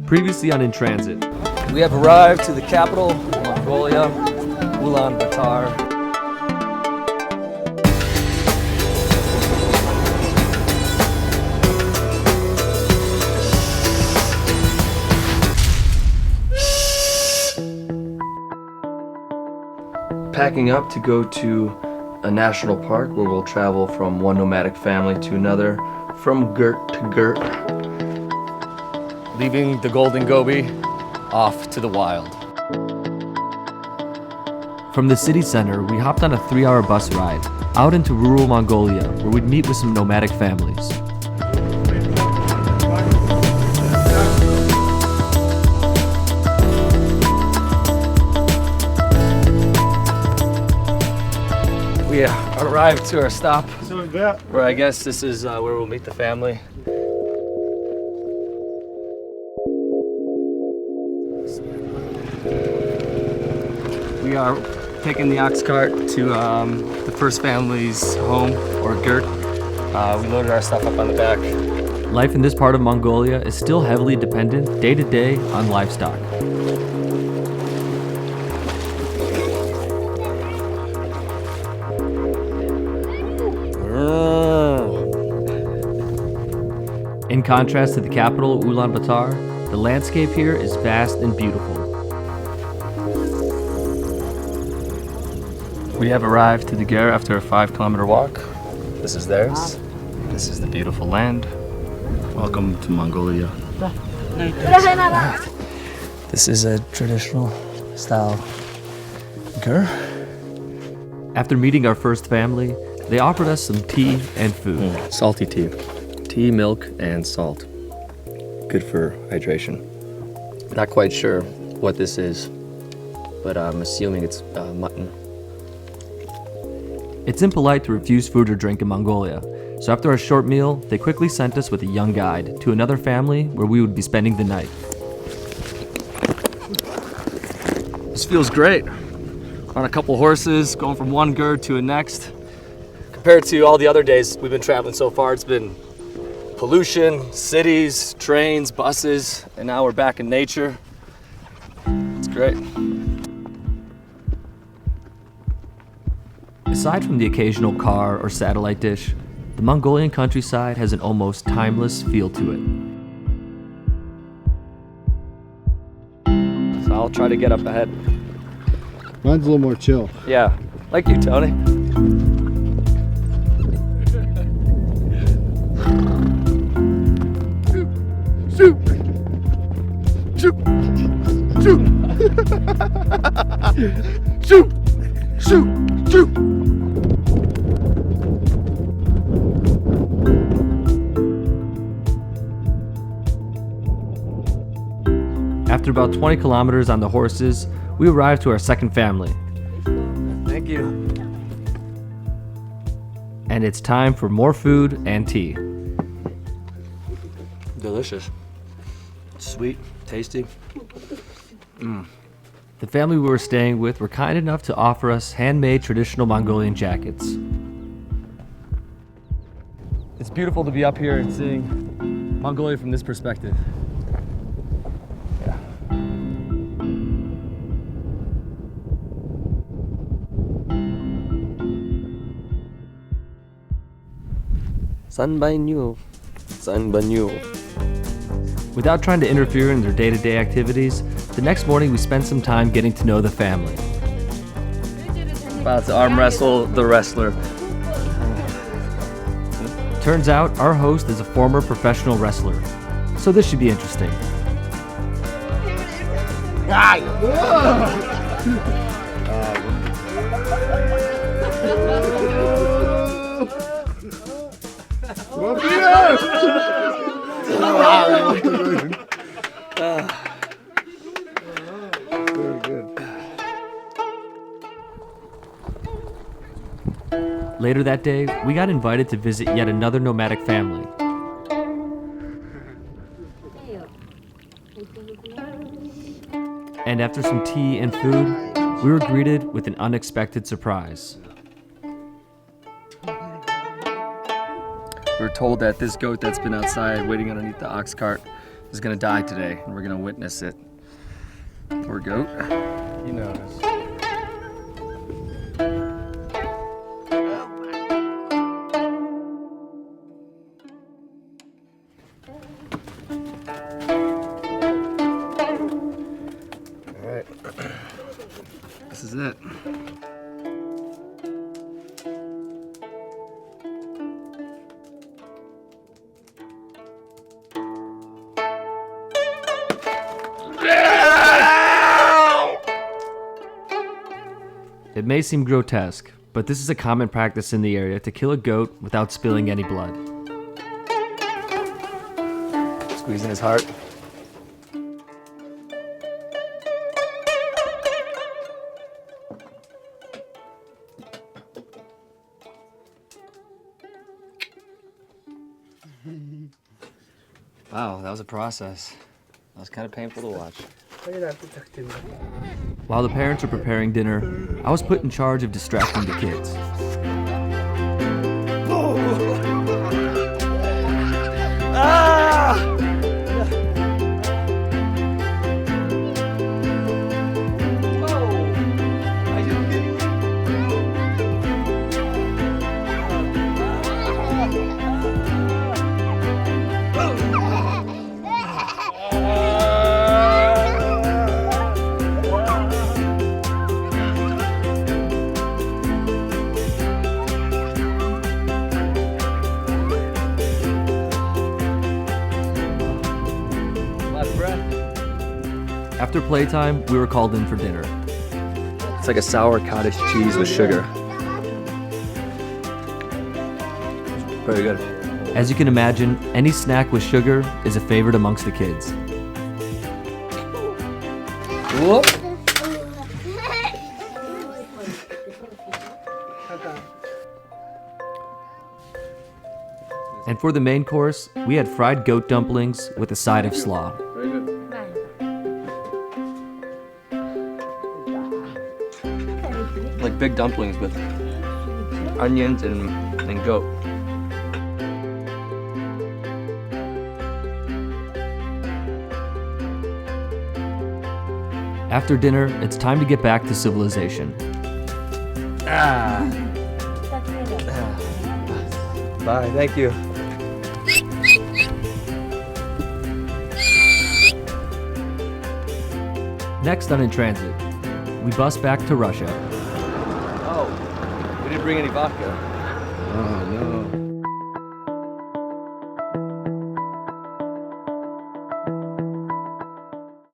Previously on In Transit. We have arrived to the capital of Mongolia, Ulaanbaatar. Packing up to go to a national park where we'll travel from one nomadic family to another, from Gert to Gert. Leaving the Golden Gobi, off to the wild. From the city center, we hopped on a 3-hour bus ride out into rural Mongolia where we'd meet with some nomadic families. We arrived to our stop, where I guess this is where we'll meet the family. We are taking the ox cart to the first family's home, or Gert. We loaded our stuff up on the back. Life in this part of Mongolia is still heavily dependent, day to day, on livestock. In contrast to the capital, Ulaanbaatar, the landscape here is vast and beautiful. We have arrived to the Ger after a 5-kilometer walk. This is theirs. This is the beautiful land. Welcome to Mongolia. This is a traditional style Ger. After meeting our first family, they offered us some tea and food. Salty tea. Tea, milk, and salt. Good for hydration. Not quite sure what this is, but I'm assuming it's mutton. It's impolite to refuse food or drink in Mongolia, so after a short meal, they quickly sent us with a young guide to another family where we would be spending the night. This feels great. On a couple horses, going from one Ger to the next. Compared to all the other days we've been traveling so far, it's been pollution, cities, trains, buses, and now we're back in nature. It's great. Aside from the occasional car or satellite dish, the Mongolian countryside has an almost timeless feel to it. So I'll try to get up ahead. Mine's a little more chill. Yeah, like you, Tony. Shoot! Shoot! Shoot! Shoot! Shoot! Shoot! After about 20 kilometers on the horses, we arrived to our second family. Thank you. And it's time for more food and tea. Delicious. Sweet, tasty. The family we were staying with were kind enough to offer us handmade traditional Mongolian jackets. It's beautiful to be up here and seeing Mongolia from this perspective. Yeah. Sanbanyu. Sanbanyu. Without trying to interfere in their day-to-day activities, the next morning we spent some time getting to know the family. About to arm wrestle the wrestler. Turns out our host is a former professional wrestler, so this should be interesting. Very good. Later that day, we got invited to visit yet another nomadic family. And after some tea and food, we were greeted with an unexpected surprise. We're told that this goat that's been outside waiting underneath the ox cart is gonna die today, and we're gonna witness it. Poor goat. He knows. All right. This is it. It may seem grotesque, but this is a common practice in the area to kill a goat without spilling any blood. Squeezing his heart. Wow, that was a process. That was kind of painful to watch. While the parents were preparing dinner, I was put in charge of distracting the kids. After playtime, we were called in for dinner. It's like a sour cottage cheese with sugar. Very good. As you can imagine, any snack with sugar is a favorite amongst the kids. Whoop. And for the main course, we had fried goat dumplings with a side of slaw. Very good. Like big dumplings with onions and goat. After dinner, it's time to get back to civilization. Bye, thank you. Next on In Transit, we bus back to Russia. Oh, we didn't bring any vodka.